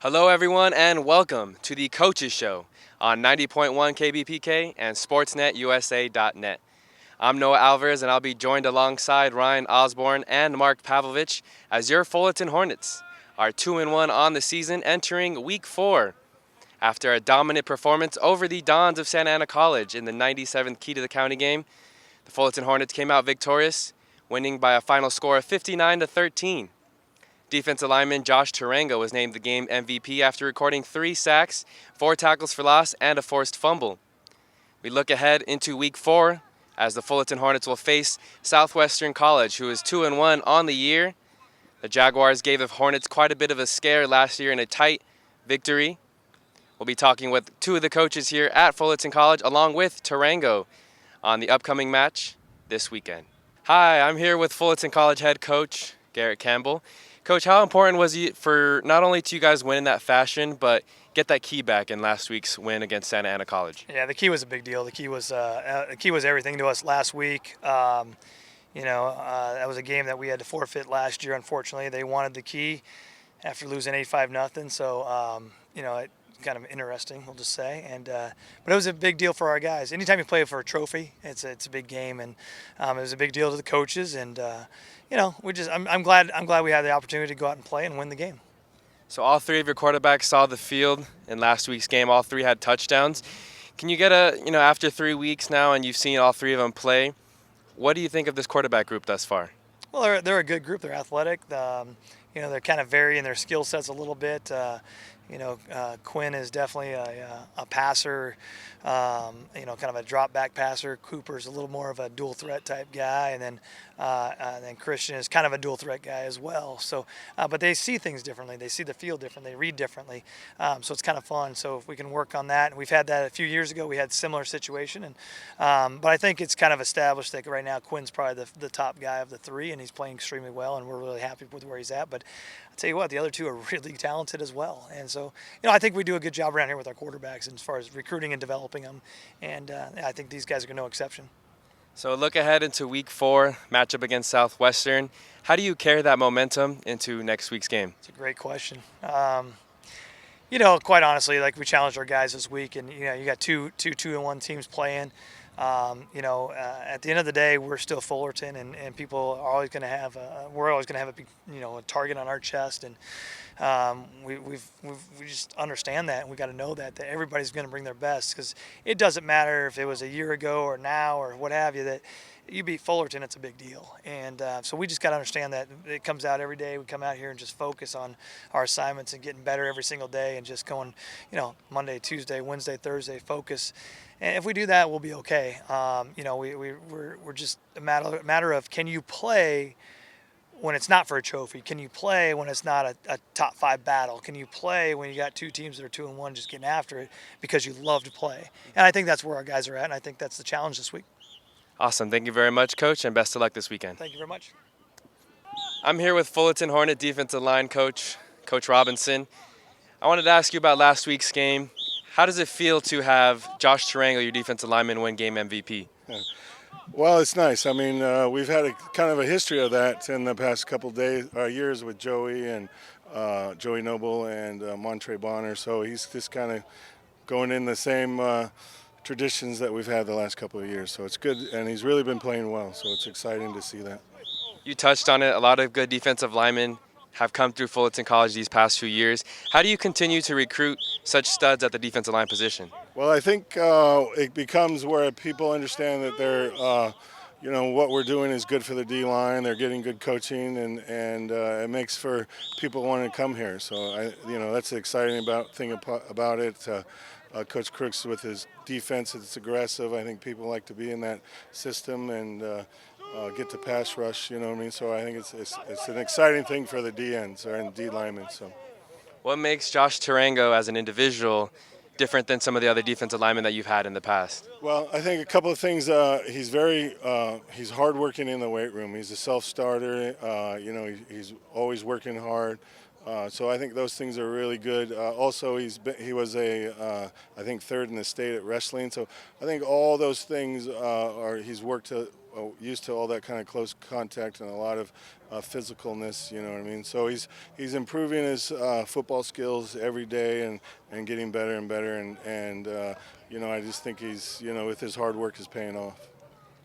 Hello, everyone, and welcome to the Coaches Show on 90.1 KBPK and SportsNetUSA.net. I'm Noah Alvarez, and I'll be joined alongside Ryan Osborne and Mark Pavlovich as your Fullerton Hornets are 2-1 on the season, entering Week 4. After a dominant performance over the Dons of Santa Ana College in the 97th Key to the County game, the Fullerton Hornets came out victorious, winning by a final score of 59-13. Defensive lineman Josh Tarango was named the game MVP after recording 3 sacks, 4 tackles for loss, and a forced fumble. We look ahead into Week 4 as the Fullerton Hornets will face Southwestern College, who is 2-1 on the year. The Jaguars gave the Hornets quite a bit of a scare last year in a tight victory. We'll be talking with 2 of the coaches here at Fullerton College, along with Tarango, on the upcoming match this weekend. Hi, I'm here with Fullerton College head coach Garrett Campbell. Coach, how important was it for not only to you guys win in that fashion, but get that key back in last week's win against Santa Ana College? Yeah, the key was a big deal. The key was everything to us last week. That was a game that we had to forfeit last year. Unfortunately, they wanted the key after losing 8-5-0. So it kind of interesting, we'll just say. But it was a big deal for our guys. Anytime you play for a trophy, it's a big game, and it was a big deal to the coaches. And I'm glad we had the opportunity to go out and play and win the game. So all 3 of your quarterbacks saw the field in last week's game. All 3 had touchdowns. Can you get after 3 weeks now and you've seen all 3 of them play, what do you think of this quarterback group thus far? Well, they're a good group. They're athletic. They're kind of varying their skill sets a little bit. Quinn is definitely a passer, kind of a drop back passer. Cooper's a little more of a dual threat type guy, and then Christian is kind of a dual threat guy as well. So, but they see things differently. They see the field differently. They read differently. So it's kind of fun. So if we can work on that, and we've had that a few years ago. We had a similar situation, but I think it's kind of established that right now Quinn's probably the top guy of the 3, and he's playing extremely well, and we're really happy with where he's at. But I'll tell you what, the other 2 are really talented as well. And so, I think we do a good job around here with our quarterbacks as far as recruiting and developing them. And I think these guys are no exception. So look ahead into Week 4, matchup against Southwestern. How do you carry that momentum into next week's game? It's a great question. Quite honestly, like we challenged our guys this week, and you got two 2-1 teams playing. At the end of the day, we're still Fullerton, and people are always going to have we're always going to have a target on our chest, and we just understand that, and we got to know that everybody's going to bring their best, because it doesn't matter if it was a year ago or now or what have you, that you beat Fullerton, it's a big deal. And so we just got to understand that it comes out every day. We come out here and just focus on our assignments and getting better every single day, and just going, Monday, Tuesday, Wednesday, Thursday, focus. And if we do that, we'll be okay. We're just a matter of, can you play when it's not for a trophy? Can you play when it's not a top 5 battle? Can you play when you got 2 teams that are 2-1 just getting after it because you love to play? And I think that's where our guys are at, and I think that's the challenge this week. Awesome. Thank you very much, Coach, and best of luck this weekend. Thank you very much. I'm here with Fullerton Hornet defensive line coach, Coach Robinson. I wanted to ask you about last week's game. How does it feel to have Josh Tarango, your defensive lineman, win game MVP? Well, it's nice. I mean, we've had a kind of a history of that in the past couple years with Joey and Joey Noble and Montre Bonner. So he's just kind of going in the same traditions that we've had the last couple of years. So it's good, and he's really been playing well. So it's exciting to see that. You touched on it. A lot of good defensive linemen have come through Fullerton College these past few years. How do you continue to recruit such studs at the defensive line position? Well, I think it becomes where people understand that they're, what we're doing is good for the D-line. They're getting good coaching, and it makes for people wanting to come here. So, that's the exciting thing about it. Coach Crooks with his defense, it's aggressive. I think people like to be in that system and get to pass rush, you know what I mean? So I think it's an exciting thing for the D-ends and D linemen. So, what makes Josh Tarango as an individual different than some of the other defensive linemen that you've had in the past? Well, I think a couple of things. He's hardworking in the weight room. He's a self-starter. He's always working hard. So I think those things are really good. Also, he was I think 3rd in the state at wrestling. So I think all those things he's worked used to all that kind of close contact and a lot of physicalness. You know what I mean? So he's improving his football skills every day and getting better and better. And I just think he's with his hard work is paying off.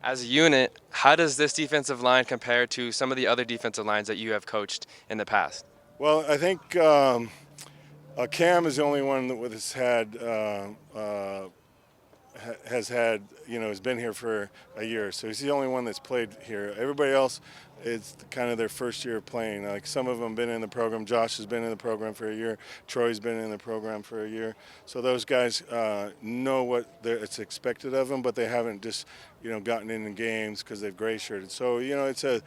As a unit, how does this defensive line compare to some of the other defensive lines that you have coached in the past? Well, I think Cam is the only one that has been here for a year. So he's the only one that's played here. Everybody else, it's kind of their first year of playing. Like some of them been in the program. Josh has been in the program for a year. Troy's been in the program for a year. So those guys know what it's expected of them, but they haven't just gotten in the games because they've gray shirted. So it's a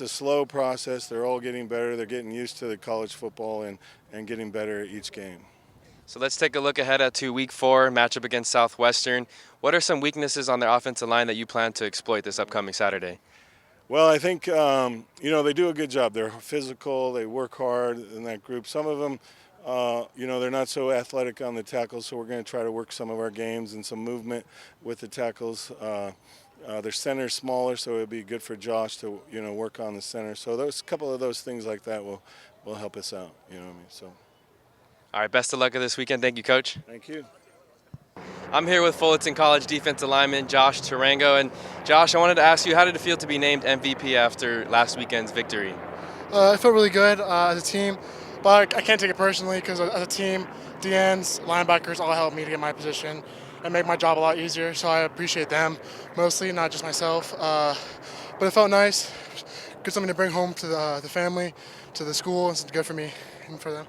slow process. They're all getting better. They're getting used to the college football and getting better each game. So let's take a look ahead to Week 4 matchup against Southwestern. What are some weaknesses on their offensive line that you plan to exploit this upcoming Saturday? Well, I think they do a good job. They're physical. They work hard in that group. Some of them, they're not so athletic on the tackles, so we're going to try to work some of our games and some movement with the tackles. Their center's smaller, so it'll be good for Josh to work on the center. So a couple of those things like that will help us out. You know what I mean? So. All right, best of luck this weekend. Thank you, Coach. Thank you. I'm here with Fullerton College defensive lineman Josh Tarango. And Josh, I wanted to ask you, how did it feel to be named MVP after last weekend's victory? It felt really good as a team, but I can't take it personally because as a team, DNs, linebackers all helped me to get my position and make my job a lot easier. So I appreciate them mostly, not just myself. But it felt nice, good something to bring home to the family, to the school, and it's good for me and for them.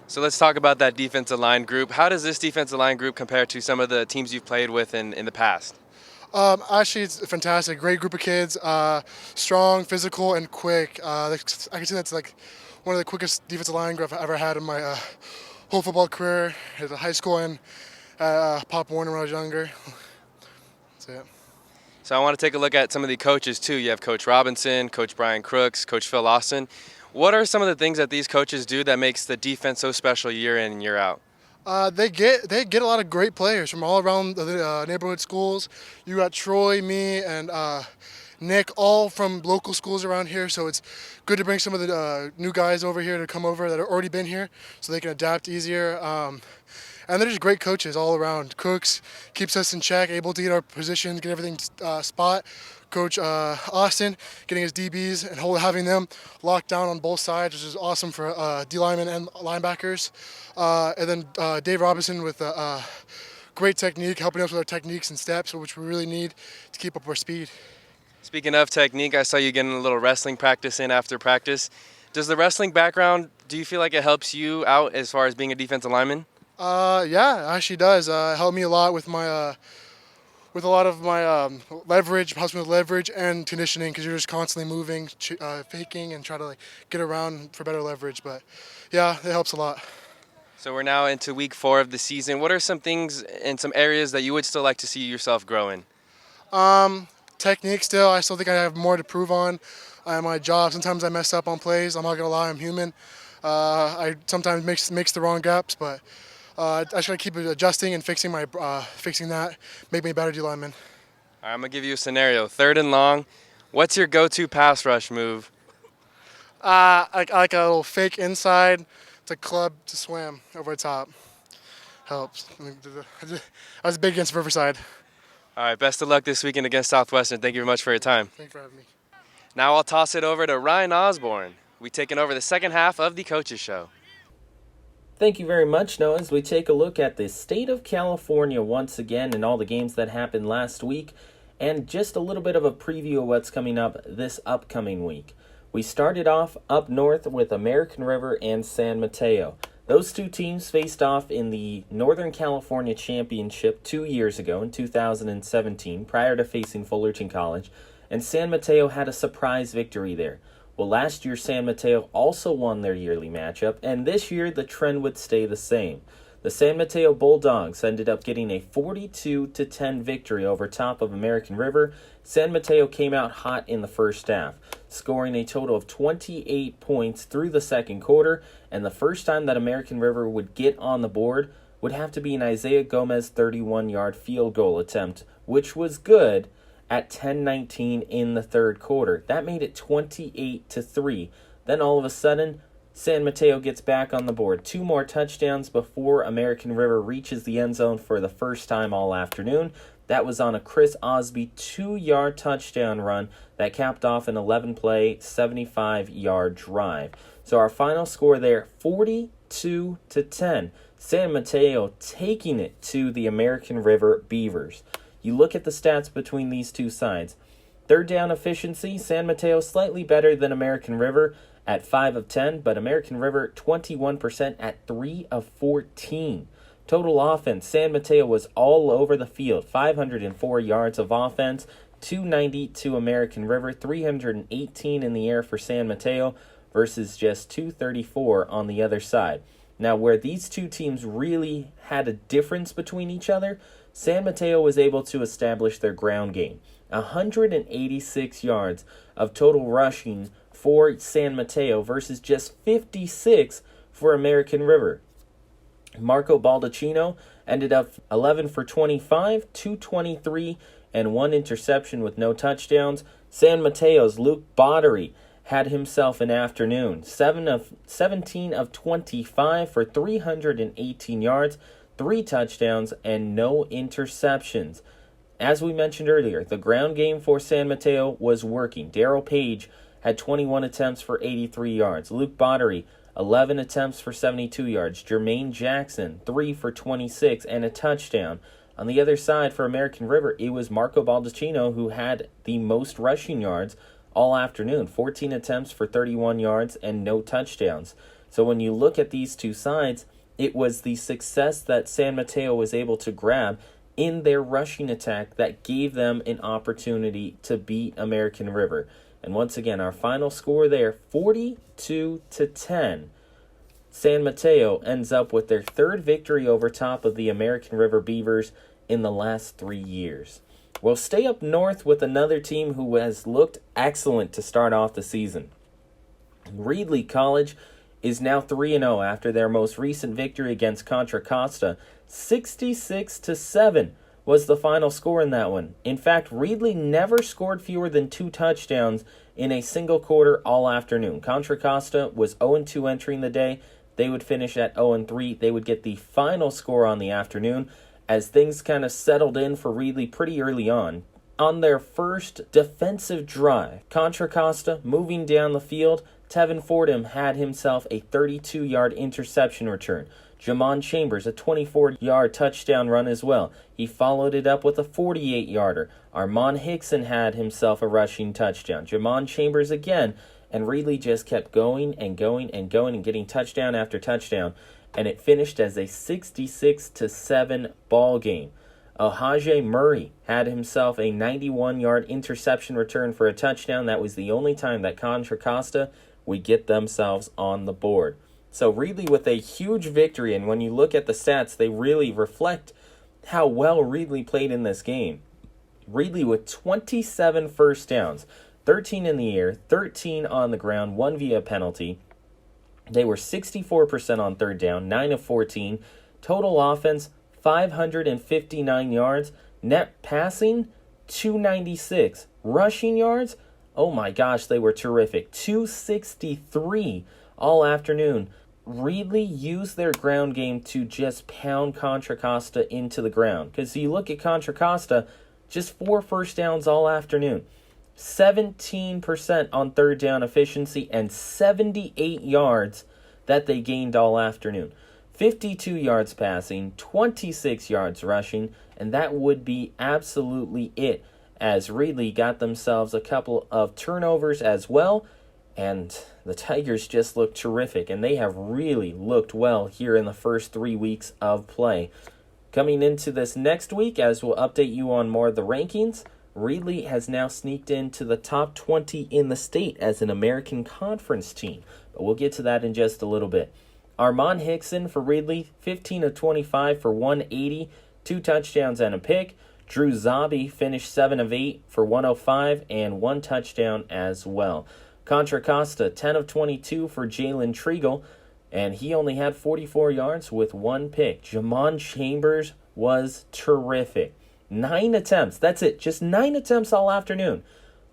So let's talk about that defensive line group. How does this defensive line group compare to some of the teams you've played with in the past? Actually, it's fantastic. Great group of kids, strong, physical, and quick. I can see that's like one of the quickest defensive line group I've ever had in my whole football career at high school and Pop Warner when I was younger. That's it. So I want to take a look at some of the coaches too. You have Coach Robinson, Coach Brian Crooks, Coach Phil Austin. What are some of the things that these coaches do that makes the defense so special year in and year out? They get a lot of great players from all around the neighborhood schools. You got Troy, me, and Nick, all from local schools around here. So it's good to bring some of the new guys over here to come over that have already been here, so they can adapt easier. And they're just great coaches all around. Crooks keeps us in check, able to get our positions, get everything spot. Coach Austin getting his DBs and having them locked down on both sides, which is awesome for D linemen and linebackers. And then Dave Robinson with great technique, helping us with our techniques and steps, which we really need to keep up our speed. Speaking of technique, I saw you getting a little wrestling practice in after practice. Does the wrestling background, do you feel like it helps you out as far as being a defensive lineman? Yeah, it actually does. It helped me a lot with my with a lot of my leverage, helps me with leverage and conditioning because you're just constantly moving, faking, and try to get around for better leverage. But yeah, it helps a lot. So we're now into week 4 of the season. What are some things in some areas that you would still like to see yourself grow in? Technique still. I still think I have more to prove on my job. Sometimes I mess up on plays. I'm not gonna lie, I'm human. I sometimes makes the wrong gaps, but I just gotta keep adjusting and fixing that, make me a better D lineman. All right, I'm gonna give you a scenario. 3rd and long. What's your go-to pass rush move? I like a little fake inside to club to swim over the top. Helps. I was big against Riverside. All right, best of luck this weekend against Southwestern. Thank you very much for your time. Thanks for having me. Now I'll toss it over to Ryan Osborne. We've taken over the second half of the Coaches Show. Thank you very much, Noah, as we take a look at the state of California once again and all the games that happened last week, and just a little bit of a preview of what's coming up this upcoming week. We started off up north with American River and San Mateo. Those two teams faced off in the Northern California Championship 2 years ago in 2017, prior to facing Fullerton College, and San Mateo had a surprise victory there. Well, last year San Mateo also won their yearly matchup, and this year the trend would stay the same. The San Mateo Bulldogs ended up getting a 42-10 victory over top of American River. San Mateo came out hot in the first half, scoring a total of 28 points through the second quarter, and the first time that American River would get on the board would have to be an Isaiah Gomez 31-yard field goal attempt, which was good, at 10:19 in the third quarter. That made it 28-3. Then all of a sudden, San Mateo gets back on the board. 2 more touchdowns before American River reaches the end zone for the first time all afternoon. That was on a Chris Osby 2-yard touchdown run that capped off an 11-play, 75-yard drive. So our final score there, 42-10. San Mateo taking it to the American River Beavers. You look at the stats between these two sides. Third down efficiency, San Mateo slightly better than American River at 5 of 10, but American River 21% at 3 of 14. Total offense, San Mateo was all over the field. 504 yards of offense, 290 to American River, 318 in the air for San Mateo versus just 234 on the other side. Now, where these two teams really had a difference between each other, San Mateo was able to establish their ground game. 186 yards of total rushing for San Mateo versus just 56 for American River. Marco Baldacchino ended up 11 for 25, 223, and 1 interception with no touchdowns. San Mateo's Luke Bottery had himself an afternoon. 17 of 25 for 318 yards, 3 touchdowns, and no interceptions. As we mentioned earlier, the ground game for San Mateo was working. Darryl Page had 21 attempts for 83 yards. Luke Bottery, 11 attempts for 72 yards. Jermaine Jackson, 3 for 26 and a touchdown. On the other side for American River, it was Marco Baldacchino who had the most rushing yards all afternoon. 14 attempts for 31 yards and no touchdowns. So when you look at these two sides, it was the success that San Mateo was able to grab in their rushing attack that gave them an opportunity to beat American River. And once again, our final score there, 42-10. San Mateo ends up with their third victory over top of the American River Beavers in the last 3 years. We'll stay up north with another team who has looked excellent to start off the season. Reedley College is now 3-0 after their most recent victory against Contra Costa. 66-7 was the final score in that one. In fact, Reedley never scored fewer than 2 touchdowns in a single quarter all afternoon. Contra Costa was 0-2 entering the day. They would finish at 0-3. They would get the final score on the afternoon as things kind of settled in for Reedley pretty early on. On their first defensive drive, Contra Costa moving down the field, Tevin Fordham had himself a 32-yard interception return. Jamon Chambers, a 24-yard touchdown run as well. He followed it up with a 48-yarder. Armon Hickson had himself a rushing touchdown. Jamon Chambers again, and Reedley just kept going and going and going and getting touchdown after touchdown, and it finished as a 66-7 ball game. Ohaje Murray had himself a 91-yard interception return for a touchdown. That was the only time that Contra Costa would get themselves on the board. So Reedley with a huge victory, and when you look at the stats, they really reflect how well Reedley played in this game. Reedley with 27 first downs, 13 in the air, 13 on the ground, 1 via penalty. They were 64% on third down, 9 of 14. Total offense, 559 yards. Net passing, 296. Rushing yards, oh my gosh, they were terrific. 263 all afternoon. Reedley used their ground game to just pound Contra Costa into the ground. Because you look at Contra Costa, just 4 first downs all afternoon. 17% on third down efficiency and 78 yards that they gained all afternoon. 52 yards passing, 26 yards rushing, and that would be absolutely it, as Reedley got themselves a couple of turnovers as well, and the Tigers just looked terrific, and they have really looked well here in the first 3 weeks of play. Coming into this next week, as we'll update you on more of the rankings, Reedley has now sneaked into the top 20 in the state as an American Conference team, but we'll get to that in just a little bit. Armon Hickson for Reedley, 15 of 25 for 180, 2 touchdowns and a pick. Drew Zabi finished 7 of 8 for 105 and 1 touchdown as well. Contra Costa, 10 of 22 for Jalen Triegel, and he only had 44 yards with 1 pick. Jamon Chambers was terrific. 9 attempts. That's it. Just 9 attempts all afternoon.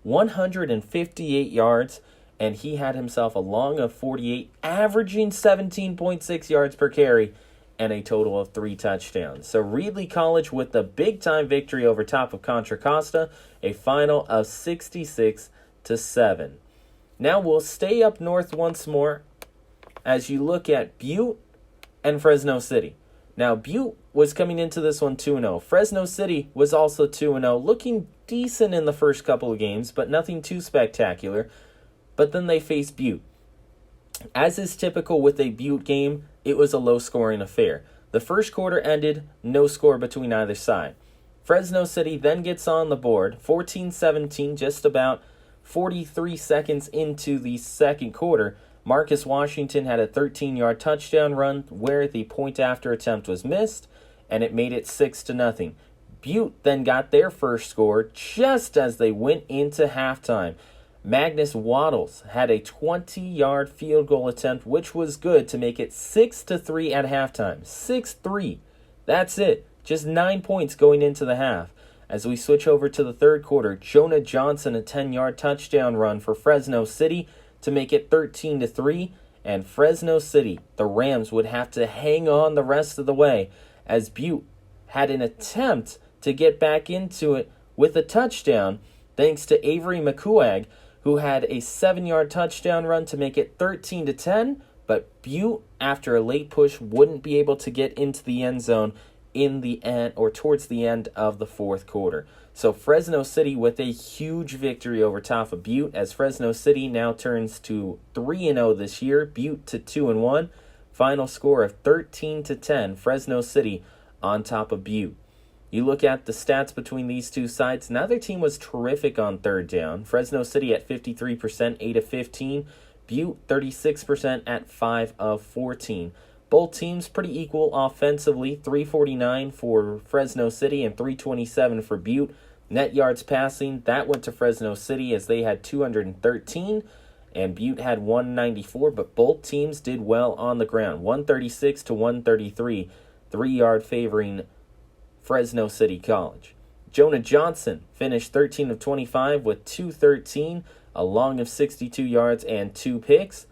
158 yards, and he had himself a long of 48, averaging 17.6 yards per carry, and a total of 3 touchdowns. So Reedley College with the big-time victory over top of Contra Costa, a final of 66-7. Now we'll stay up north once more as you look at Butte and Fresno City. Now, Butte was coming into this one 2-0. Fresno City was also 2-0, looking decent in the first couple of games, but nothing too spectacular. But then they faced Butte. As is typical with a Butte game, it was a low-scoring affair. The first quarter ended, no score between either side. Fresno City then gets on the board, 14-17, just about 43 seconds into the second quarter. Marcus Washington had a 13-yard touchdown run where the point-after attempt was missed, and it made it 6-0. Butte then got their first score just as they went into halftime. Magnus Waddles had a 20-yard field goal attempt, which was good to make it 6-3 at halftime. 6-3. That's it. Just 9 points going into the half. As we switch over to the third quarter, Jonah Johnson, a 10-yard touchdown run for Fresno City to make it 13-3, and Fresno City, the Rams, would have to hang on the rest of the way as Butte had an attempt to get back into it with a touchdown thanks to Avery McCuag, who had a 7-yard touchdown run to make it 13-10, but Butte, after a late push, wouldn't be able to get into the end zone in the end or towards the end of the fourth quarter. So Fresno City with a huge victory over top of Butte, as Fresno City now turns to 3-0 this year, Butte to 2-1. Final score of 13-10, Fresno City on top of Butte. You look at the stats between these two sides. Neither team was terrific on third down. Fresno City at 53%, 8 of 15. Butte 36% at 5 of 14. Both teams pretty equal offensively, 349 for Fresno City and 327 for Butte. Net yards passing, that went to Fresno City as they had 213, and Butte had 194, but both teams did well on the ground, 136 to 133, 3-yard favoring Fresno City College. Jonah Johnson finished 13 of 25 with 213, a long of 62 yards and 2 picks.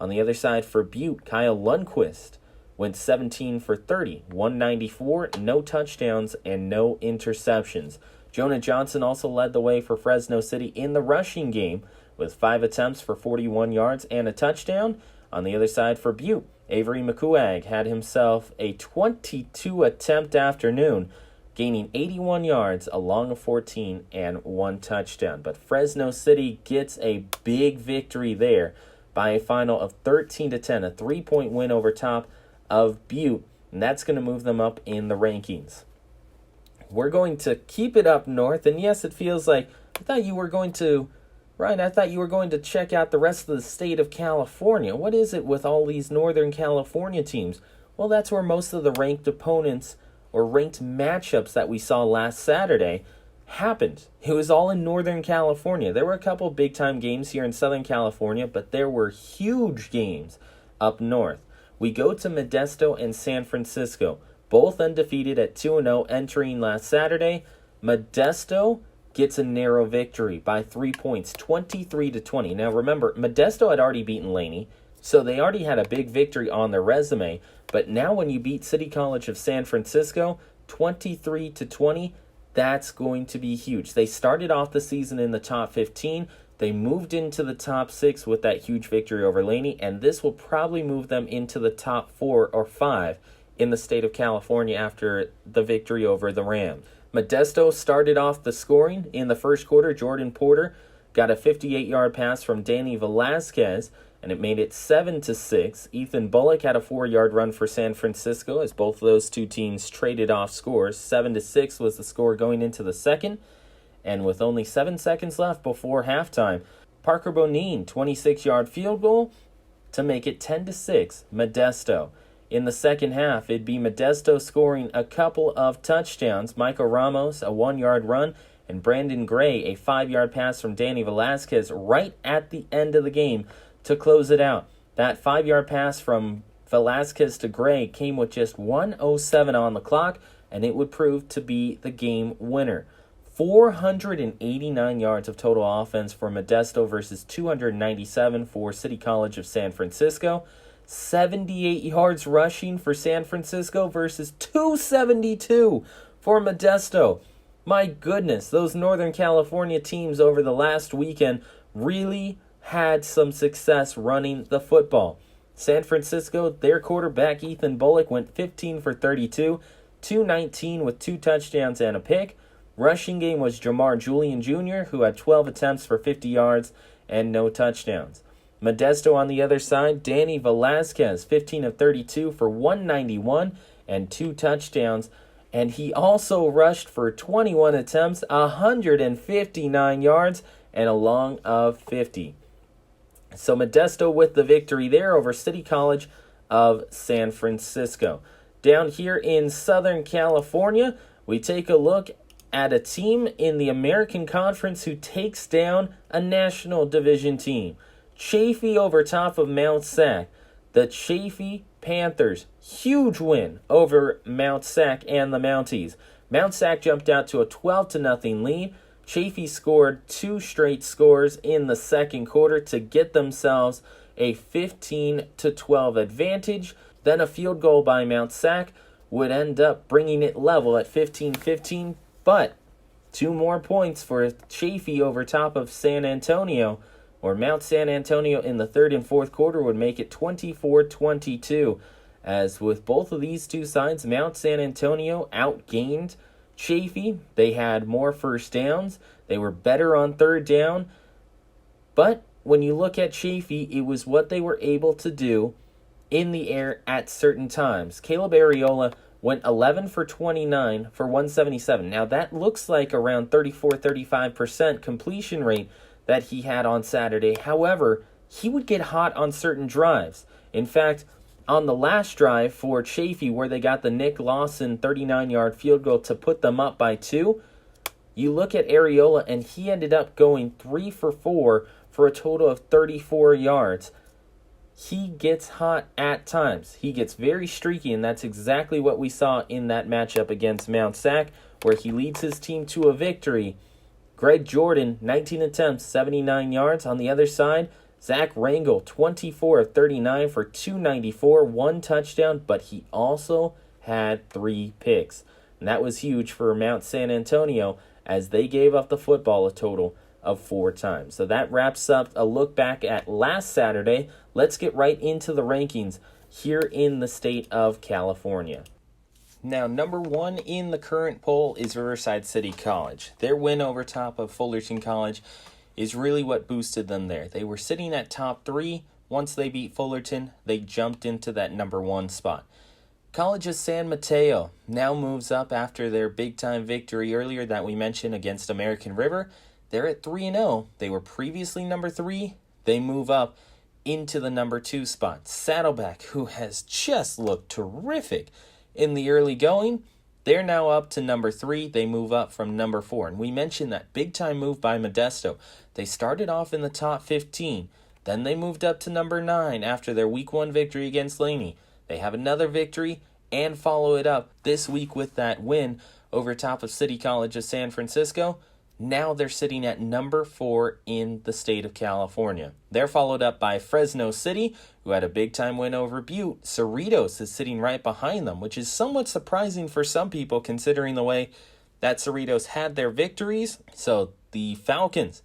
On the other side for Butte, Kyle Lundquist went 17 for 30, 194, no touchdowns, and no interceptions. Jonah Johnson also led the way for Fresno City in the rushing game with 5 attempts for 41 yards and a touchdown. On the other side for Butte, Avery McCuag had himself a 22-attempt afternoon, gaining 81 yards, a long of 14, and 1 touchdown. But Fresno City gets a big victory there by a final of 13-10, a 3-point win over top of Butte, and that's going to move them up in the rankings. We're going to keep it up north, and yes, it feels like I thought you were going to check out the rest of the state of California. What is it with all these Northern California teams? Well, that's where most of the ranked opponents or ranked matchups that we saw last Saturday happened. It was all in Northern California. There were a couple big-time games here in Southern California, but there were huge games up north. We go to Modesto and San Francisco, both undefeated at 2-0 entering last Saturday. Modesto gets a narrow victory by 3 points, 23-20. Now remember, Modesto had already beaten Laney, so they already had a big victory on their resume. But now when you beat City College of San Francisco, 23-20, that's going to be huge. They started off the season in the top 15. They moved into the top 6 with that huge victory over Laney, and this will probably move them into the top 4 or 5 in the state of California after the victory over the Rams. Modesto started off the scoring in the first quarter. Jordan Porter got a 58-yard pass from Danny Velasquez, and it made it 7-6. Ethan Bullock had a 4-yard run for San Francisco as both of those two teams traded off scores. 7-6 was the score going into the second. And with only 7 seconds left before halftime, Parker Bonine, 26-yard field goal to make it 10-6, Modesto. In the second half, it'd be Modesto scoring a couple of touchdowns. Michael Ramos, a 1-yard run, and Brandon Gray, a 5-yard pass from Danny Velasquez right at the end of the game to close it out. That 5-yard pass from Velasquez to Gray came with just 1:07 on the clock. and it would prove to be the game winner. 489 yards of total offense for Modesto versus 297 for City College of San Francisco. 78 yards rushing for San Francisco versus 272 for Modesto. My goodness, those Northern California teams over the last weekend really had some success running the football. San Francisco, their quarterback Ethan Bullock went 15 for 32, 219 with 2 touchdowns and a pick. Rushing game was Jamar Julian Jr., who had 12 attempts for 50 yards and no touchdowns. Modesto on the other side, Danny Velasquez, 15 of 32 for 191 and 2 touchdowns. And he also rushed for 21 attempts, 159 yards, and a long of 50. So Modesto with the victory there over City College of San Francisco. Down here in Southern California, we take a look at a team in the American Conference who takes down a national division team. Chaffee over top of Mount Sac. The Chaffee Panthers, huge win over Mount Sac and the Mounties. Mount Sac jumped out to a 12-0 lead. Chaffee scored 2 straight scores in the second quarter to get themselves a 15-12 advantage. Then a field goal by Mount Sac would end up bringing it level at 15-15. But 2 more points for Chaffee over top of San Antonio, or Mount San Antonio in the third and fourth quarter would make it 24-22. As with both of these two sides, Mount San Antonio outgained Chaffee. They had more first downs. They were better on third down. But when you look at Chaffee, it was what they were able to do in the air at certain times. Caleb Areola went 11 for 29 for 177. Now that looks like around 34-35% completion rate that he had on Saturday. However, he would get hot on certain drives. In fact, on the last drive for Chaffee, where they got the Nick Lawson 39-yard field goal to put them up by 2, you look at Areola, and he ended up going 3 for 4 for a total of 34 yards. He gets hot at times. He gets very streaky, and that's exactly what we saw in that matchup against Mount Sac, where he leads his team to a victory. Greg Jordan, 19 attempts, 79 yards. On the other side, Zach Rangel, 24 of 39 for 294, 1 touchdown, but he also had 3 picks. And that was huge for Mount San Antonio, as they gave up the football a total of 4 times. So that wraps up a look back at last Saturday. Let's get right into the rankings here in the state of California. Now, number 1 in the current poll is Riverside City College. Their win over top of Fullerton College is really what boosted them there. They were sitting at top 3. Once they beat Fullerton, they jumped into that number 1 spot. College of San Mateo now moves up after their big-time victory earlier that we mentioned against American River. They're at 3-0. They were previously number 3. They move up into the number 2 spot. Saddleback, who has just looked terrific in the early going, they're now up to number 3. They move up from number 4. And we mentioned that big-time move by Modesto. They started off in the top 15. Then they moved up to number 9 after their week 1 victory against Laney. They have another victory and follow it up this week with that win over top of City College of San Francisco. Now they're sitting at number 4 in the state of California. They're followed up by Fresno City, who had a big-time win over Butte. Cerritos is sitting right behind them, which is somewhat surprising for some people considering the way that Cerritos had their victories. So the Falcons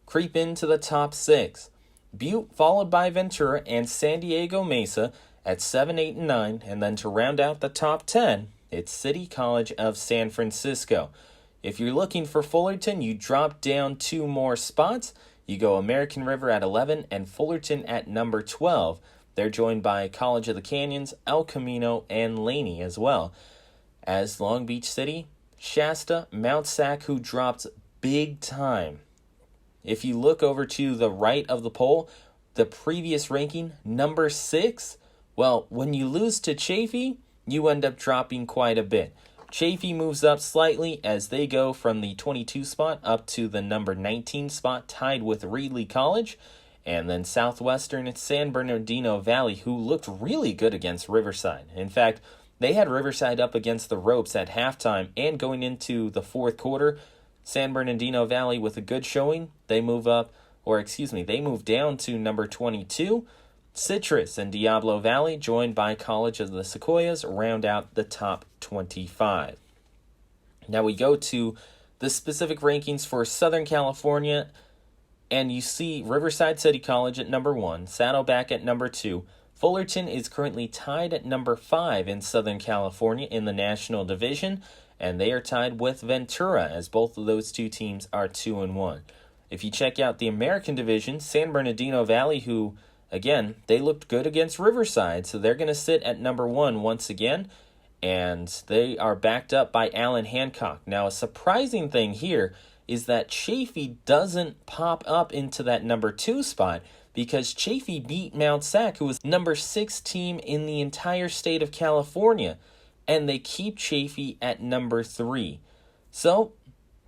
creep into the top 6. Butte followed by Ventura and San Diego Mesa at 7, 8, and 9. And then to round out the top 10, it's City College of San Francisco. If you're looking for Fullerton, you drop down 2 more spots. You go American River at 11 and Fullerton at number 12. They're joined by College of the Canyons, El Camino, and Laney as well. As Long Beach City, Shasta, Mount Sac, who dropped big time. If you look over to the right of the poll, the previous ranking, number 6, well, when you lose to Chaffee, you end up dropping quite a bit. Chaffee moves up slightly as they go from the 22 spot up to the number 19 spot, tied with Reedley College. And then Southwestern and San Bernardino Valley, who looked really good against Riverside. In fact, They had Riverside up against the ropes at halftime and going into the fourth quarter. San Bernardino Valley with a good showing. They move down to number 22. Citrus and Diablo Valley, joined by College of the Sequoias, round out the top 25. Now we go to the specific rankings for Southern California, and you see Riverside City College at number 1, Saddleback at number 2. Fullerton is currently tied at number 5 in Southern California in the National Division, and they are tied with Ventura, as both of those two teams are 2-1. If you check out the American Division, San Bernardino Valley, who, again, they looked good against Riverside, so they're going to sit at number 1 once again, and they are backed up by Allen Hancock. Now, a surprising thing here is that Chaffee doesn't pop up into that number 2 spot, because Chaffee beat Mount Sac, who was number 6 team in the entire state of California, and they keep Chaffee at number 3. So,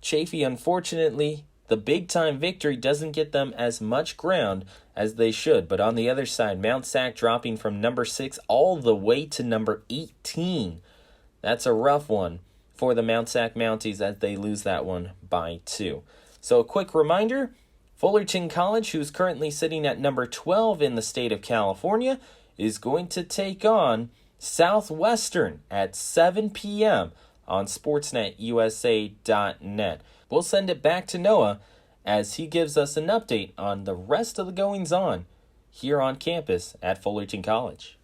Chaffee, unfortunately, the big-time victory doesn't get them as much ground as they should. But on the other side, Mount Sac dropping from number 6 all the way to number 18. That's a rough one for the Mount Sac Mounties as they lose that one by 2. So a quick reminder, Fullerton College, who's currently sitting at number 12 in the state of California, is going to take on Southwestern at 7 p.m. on SportsNetUSA.net. We'll send it back to Noah as he gives us an update on the rest of the goings-on here on campus at Fullerton College.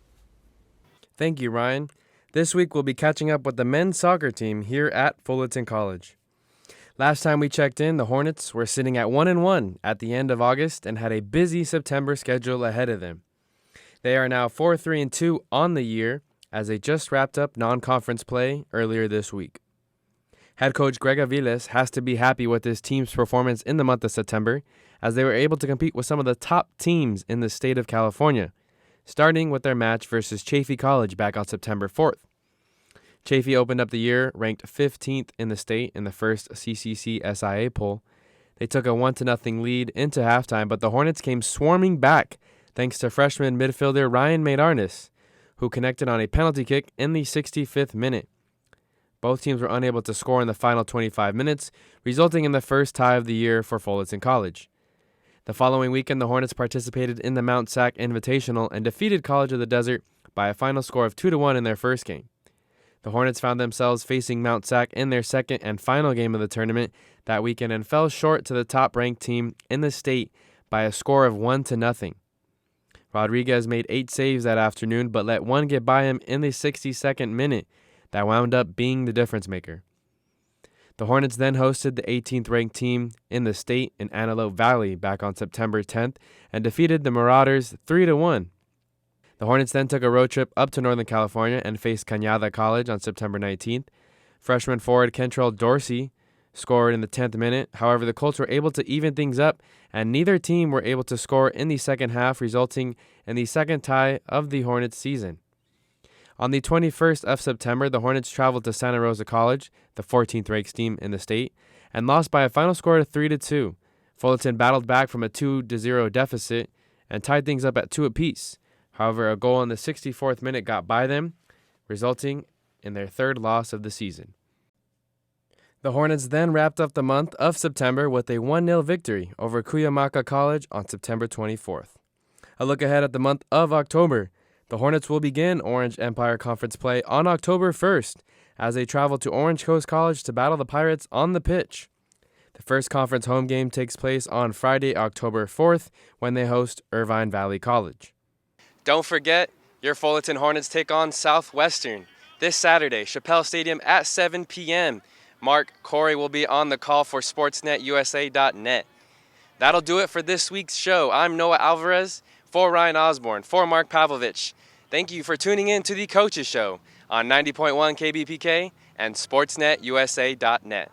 Thank you, Ryan. This week we'll be catching up with the men's soccer team here at Fullerton College. Last time we checked in, the Hornets were sitting at 1-1 at the end of August and had a busy September schedule ahead of them. They are now 4-3-2 on the year as they just wrapped up non-conference play earlier this week. Head coach Greg Aviles has to be happy with his team's performance in the month of September, as they were able to compete with some of the top teams in the state of California, starting with their match versus Chaffee College back on September 4th. Chaffee opened up the year ranked 15th in the state in the first CCC SIA poll. They took a 1-0 lead into halftime, but the Hornets came swarming back thanks to freshman midfielder Ryan Maynardis, who connected on a penalty kick in the 65th minute. Both teams were unable to score in the final 25 minutes, resulting in the first tie of the year for Fullerton College. The following weekend, the Hornets participated in the Mount Sac Invitational and defeated College of the Desert by a final score of 2-1 in their first game. The Hornets found themselves facing Mount Sac in their second and final game of the tournament that weekend and fell short to the top-ranked team in the state by a score of 1-0. Rodriguez made 8 saves that afternoon, but let one get by him in the 62nd minute that wound up being the difference maker. The Hornets then hosted the 18th ranked team in the state in Antelope Valley back on September 10th and defeated the Marauders 3-1. The Hornets then took a road trip up to Northern California and faced Cañada College on September 19th. Freshman forward Kentrell Dorsey scored in the 10th minute. However, the Colts were able to even things up, and neither team were able to score in the second half, resulting in the second tie of the Hornets season. On the 21st of September, the Hornets traveled to Santa Rosa College, the 14th ranked team in the state, and lost by a final score of 3-2. Fullerton battled back from a 2-0 deficit and tied things up at 2 apiece. However, a goal in the 64th minute got by them, resulting in their third loss of the season. The Hornets then wrapped up the month of September with a 1-0 victory over Cuyamaca College on September 24th. A look ahead at the month of October. The Hornets will begin Orange Empire Conference play on October 1st as they travel to Orange Coast College to battle the Pirates on the pitch. The first conference home game takes place on Friday, October 4th, when they host Irvine Valley College. Don't forget, your Fullerton Hornets take on Southwestern this Saturday, Chappelle Stadium at 7 p.m. Mark Corey will be on the call for SportsNetUSA.net. That'll do it for this week's show. I'm Noah Alvarez for Ryan Osborne, for Mark Pavlovich. Thank you for tuning in to the Coaches Show on 90.1 KBPK and SportsNetUSA.net.